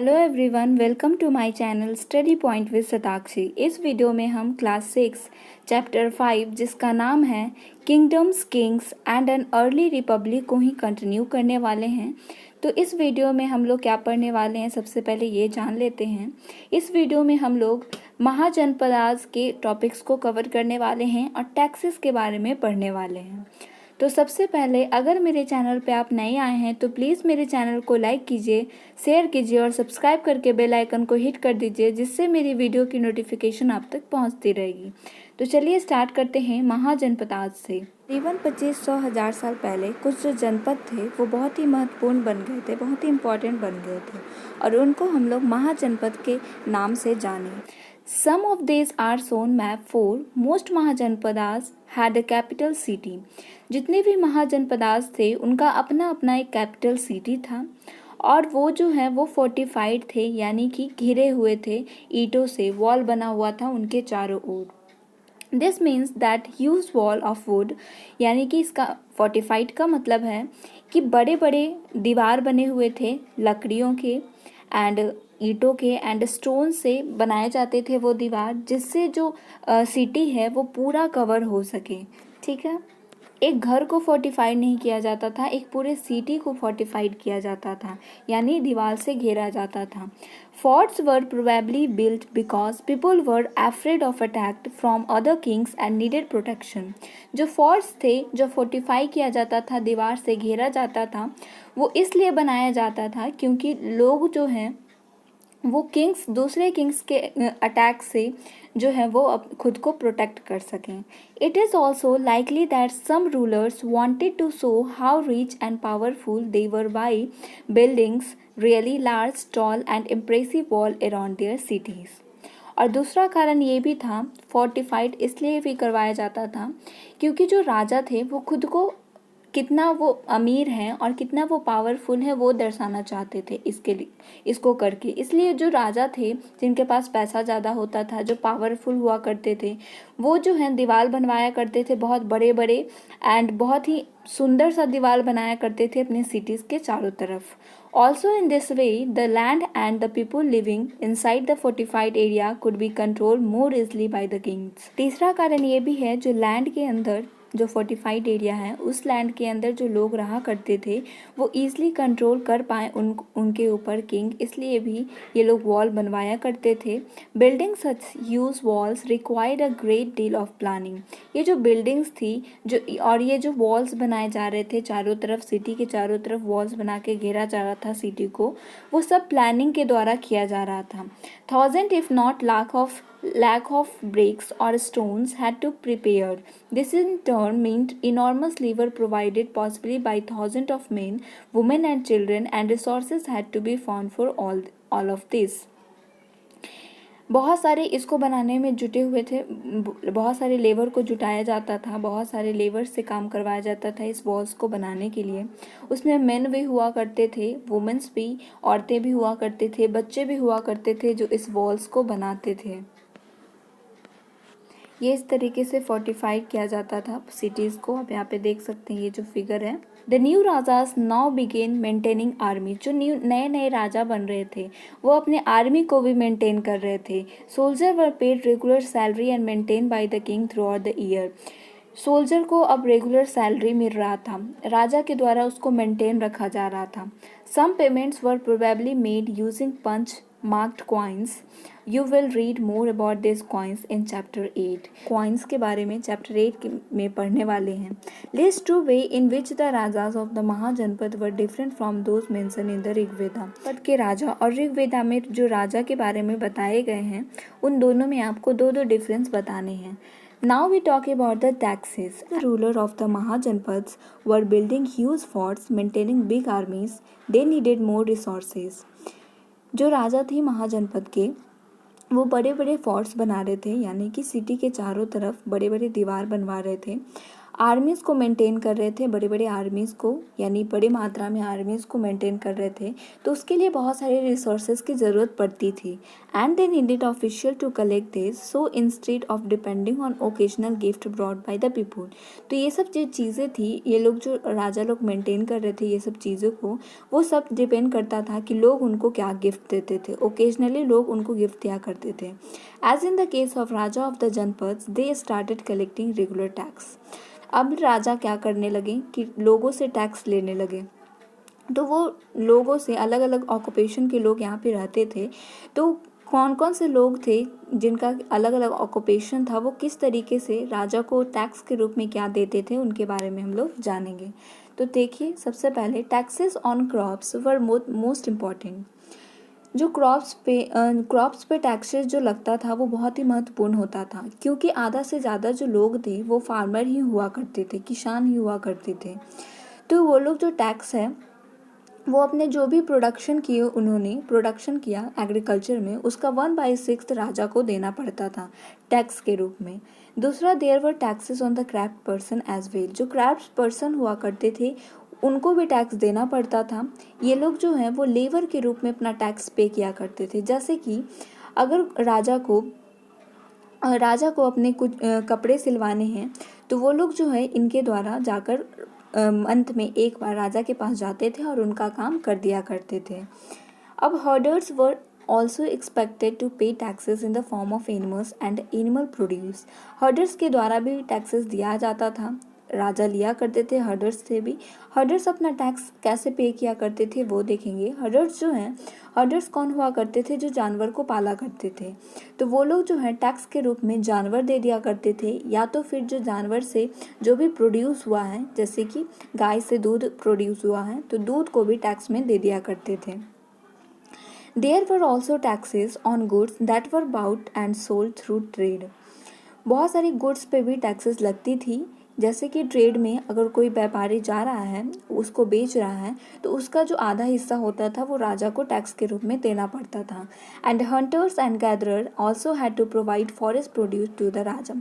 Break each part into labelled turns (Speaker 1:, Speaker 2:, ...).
Speaker 1: Hello everyone, welcome to my channel study point with Shatakshi. इस video में हम class 6 chapter 5 जिसका नाम है kingdoms, Kings and an early Republic को ही कंटिन्यू करने वाले हैं। तो इस वीडियो में हम लोग क्या पढ़ने वाले हैं, सबसे पहले ये जान लेते हैं। इस वीडियो में हम लोग महाजनपदास के टॉपिक्स को कवर करने वाले हैं और टैक्सेस के बारे में पढ़ने वाले हैं। तो सबसे पहले अगर मेरे चैनल पे आप नए आए हैं तो प्लीज़ मेरे चैनल को लाइक कीजिए, शेयर कीजिए और सब्सक्राइब करके बेल आइकन को हिट कर दीजिए, जिससे मेरी वीडियो की नोटिफिकेशन आप तक पहुंचती रहेगी। तो चलिए स्टार्ट करते हैं महाजनपदास से। तकरीबन 2500 साल पहले कुछ जो जनपद थे वो बहुत ही महत्वपूर्ण बन गए थे, बहुत ही इम्पोर्टेंट बन गए थे और उनको हम लोग महाजनपद के नाम से जाने। Some of these are shown map 4. Most mahajanapadas had a capital city. जितने भी महाजनपदास थे उनका अपना अपना एक कैपिटल सिटी था और वो जो है वो फोर्टिफाइड थे, यानी कि घिरे हुए थे ईंटों से। वॉल बना हुआ था उनके चारों ओर। This means that huge wall of wood, यानी कि इसका फोर्टिफाइड का मतलब है कि बड़े बड़े दीवार बने हुए थे लकड़ियों के एंड ईंटों के एंड स्टोन से बनाए जाते थे वो दीवार, जिससे जो सिटी है वो पूरा कवर हो सके। ठीक है, एक घर को फोर्टिफाइड नहीं किया जाता था, एक पूरे सिटी को फोर्टिफाइड किया जाता था, यानी दीवार से घेरा जाता था। Forts were probably built because people were afraid of attack from other Kings and needed protection. जो फोर्ट्स थे, जो फोर्टिफाई किया जाता था, दीवार से घेरा जाता था, वो इसलिए बनाया जाता था क्योंकि लोग जो हैं वो किंग्स, दूसरे किंग्स के अटैक से जो है वो अब खुद को प्रोटेक्ट कर सकें। It is also likely that some rulers wanted to show how rich and powerful they were by buildings really large, tall and impressive wall around their cities. और दूसरा कारण ये भी था, फोर्टिफाइड इसलिए भी करवाया जाता था क्योंकि जो राजा थे वो खुद को कितना वो अमीर हैं और कितना वो पावरफुल है वो दर्शाना चाहते थे इसके लिए, इसको करके। इसलिए जो राजा थे जिनके पास पैसा ज़्यादा होता था, जो पावरफुल हुआ करते थे, वो जो है दीवार बनवाया करते थे बहुत बड़े बड़े एंड बहुत ही सुंदर सा दीवार बनाया करते थे अपने सिटीज़ के चारों तरफ। Also in this way the land and the people living inside the fortified area could be control more easily by the Kings. तीसरा कारण ये भी है, जो लैंड के अंदर जो फोर्टिफाइड एरिया है, उस लैंड के अंदर जो लोग रहा करते थे वो ईज़िली कंट्रोल कर पाए उनके ऊपर किंग, इसलिए भी ये लोग वॉल बनवाया करते थे। Building such huge walls required a great deal of planning. ये जो बिल्डिंग्स थी जो और ये जो वॉल्स बनाए जा रहे थे चारों तरफ, सिटी के चारों तरफ वॉल्स बना के घेरा जा रहा था सिटी को, वो सब प्लानिंग के द्वारा किया जा रहा था। Thousand if not lack of bricks or stones had to prepared. This in turn meant enormous labor provided possibly by thousands of men, women and children, and resources had to be found for all of this. बहुत सारे इसको बनाने में जुटे हुए थे, बहुत सारे लेबर को जुटाया जाता था, बहुत सारे लेबर से काम करवाया जाता था इस वॉल्स को बनाने के लिए। उसमें मेन भी हुआ करते थे, वुमेन्स भी, औरतें भी हुआ करते थे, बच्चे भी हुआ करते थे जो इस वॉल्स को बनाते थे। ये इस तरीके से फोर्टिफाइड किया जाता था सिटीज़ को। आप यहाँ पे देख सकते हैं, ये जो फिगर है। The new rajas now begin maintaining army. जो नए नए राजा बन रहे थे वो अपने आर्मी को भी मेंटेन कर रहे थे। Soldier were paid regular salary and maintain by the king through out the year. Soldier को अब रेगुलर सैलरी मिल रहा था, राजा के द्वारा उसको मेंटेन रखा जा रहा था। Some payments were probably made using punch marked coins. You will read more about this coins in chapter 8। Coins के बारे में चैप्टर 8 में पढ़ने वाले हैं। List two way in which the rajas of the mahajanapada were different from those mention in the Rigveda. पद के राजा और ऋग्वेदा में जो राजा के बारे में बताए गए हैं उन दोनों में आपको दो डिफरेंस बताने हैं। Now we talk about the taxes. The ruler of the Mahajanpads were building huge forts, maintaining big armies. They needed more resources. जो राजा थे महाजनपद के वो बड़े बड़े फोर्ट्स बना रहे थे, यानी कि सिटी के चारों तरफ बड़े बड़े दीवार बनवा रहे थे। आर्मीज़ को मेंटेन कर रहे थे, बड़े बड़े आर्मीज़ को, यानी बड़ी मात्रा में आर्मीज़ को मेंटेन कर रहे थे, तो उसके लिए बहुत सारे रिसोर्सेज की ज़रूरत पड़ती थी। And they needed official to collect this, so instead of depending on occasional gift brought by the people. तो ये सब जो चीज़ें थी, ये लोग जो राजा लोग मेंटेन कर रहे थे ये सब चीज़ों को, वो सब डिपेंड करता था कि लोग उनको क्या गिफ्ट देते थे। ओकेजनली लोग उनको गिफ्ट दिया करते थे। As in the case of raja of the janapads, they started collecting regular tax. अब राजा क्या करने लगे कि लोगों से टैक्स लेने लगे। तो वो लोगों से, अलग अलग ऑक्यूपेशन के लोग यहाँ पे रहते थे, तो कौन कौन से लोग थे जिनका अलग अलग ऑक्यूपेशन था, वो किस तरीके से राजा को टैक्स के रूप में क्या देते थे, उनके बारे में हम लोग जानेंगे। तो देखिए, सबसे पहले taxes on crops were most important. जो क्रॉप्स पे टैक्सेस जो लगता था वो बहुत ही महत्वपूर्ण होता था, क्योंकि आधा से ज़्यादा जो लोग थे वो फार्मर ही हुआ करते थे, किसान ही हुआ करते थे। तो वो लोग जो टैक्स है वो अपने जो भी उन्होंने प्रोडक्शन किया एग्रीकल्चर में, उसका 1/6 राजा को देना पड़ता था टैक्स के रूप में। दूसरा, there were taxes on the craft person as well. जो क्राफ्ट पर्सन हुआ करते थे उनको भी टैक्स देना पड़ता था। ये लोग जो हैं वो लेबर के रूप में अपना टैक्स पे किया करते थे। जैसे कि अगर राजा को अपने कुछ कपड़े सिलवाने हैं, तो वो लोग जो है इनके द्वारा जाकर मंथ में एक बार राजा के पास जाते थे और उनका काम कर दिया करते थे। अब herders were also expected to pay taxes in the form of animals and animal produce। Herders के द्वारा भी टैक्सेस दिया जाता था, राजा लिया करते थे हर्डर्स से भी। हर्डर्स अपना टैक्स कैसे पे किया करते थे वो देखेंगे। हर्डर्स कौन हुआ करते थे? जो जानवर को पाला करते थे। तो वो लोग जो है टैक्स के रूप में जानवर दे दिया करते थे, या तो फिर जो जानवर से जो भी प्रोड्यूस हुआ है, जैसे कि गाय से दूध प्रोड्यूस हुआ है तो दूध को भी टैक्स में दे दिया करते थे। There were also taxes on goods that were bought and sold through trade। बहुत सारी गुड्स पे भी टैक्सेस लगती थी, जैसे कि ट्रेड में अगर कोई व्यापारी जा रहा है, उसको बेच रहा है, तो उसका जो आधा हिस्सा होता था वो राजा को टैक्स के रूप में देना पड़ता था। And hunters and gatherer also had to provide forest produce to the raja.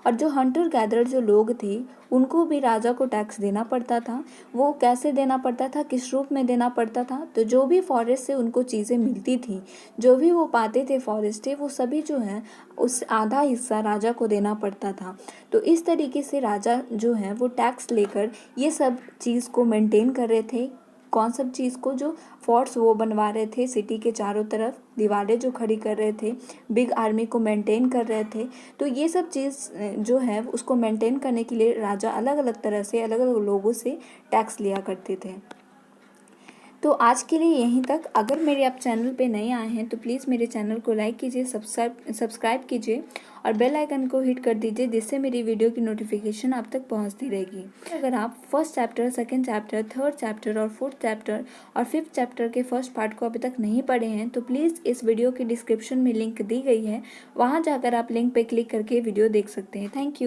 Speaker 1: और जो हंटर गैदरर जो लोग थे उनको भी राजा को टैक्स देना पड़ता था। वो कैसे देना पड़ता था, किस रूप में देना पड़ता था? तो जो भी फॉरेस्ट से उनको चीज़ें मिलती थी, जो भी वो पाते थे फॉरेस्ट से, वो सभी जो है उस आधा हिस्सा राजा को देना पड़ता था। तो इस तरीके से राजा जो है वो टैक्स लेकर ये सब चीज़ को मेंटेन कर रहे थे। कौन सब चीज़ को? जो फोर्ट्स वो बनवा रहे थे, सिटी के चारों तरफ दीवारें जो खड़ी कर रहे थे, बिग आर्मी को मेंटेन कर रहे थे। तो ये सब चीज़ जो है उसको मेंटेन करने के लिए राजा अलग अलग तरह से अलग अलग लोगों से टैक्स लिया करते थे। तो आज के लिए यहीं तक। अगर मेरे आप चैनल पे नए आए हैं तो प्लीज़ मेरे चैनल को लाइक कीजिए, सब्सक्राइब कीजिए और बेल आइकन को हिट कर दीजिए, जिससे मेरी वीडियो की नोटिफिकेशन आप तक पहुंचती रहेगी। अगर आप first chapter, second chapter, third chapter और फोर्थ चैप्टर और फिफ्थ चैप्टर के फर्स्ट पार्ट को अभी तक नहीं पढ़े हैं तो प्लीज़ इस वीडियो की डिस्क्रिप्शन में लिंक दी गई है, वहाँ जाकर आप लिंक पर क्लिक करके वीडियो देख सकते हैं। Thank you.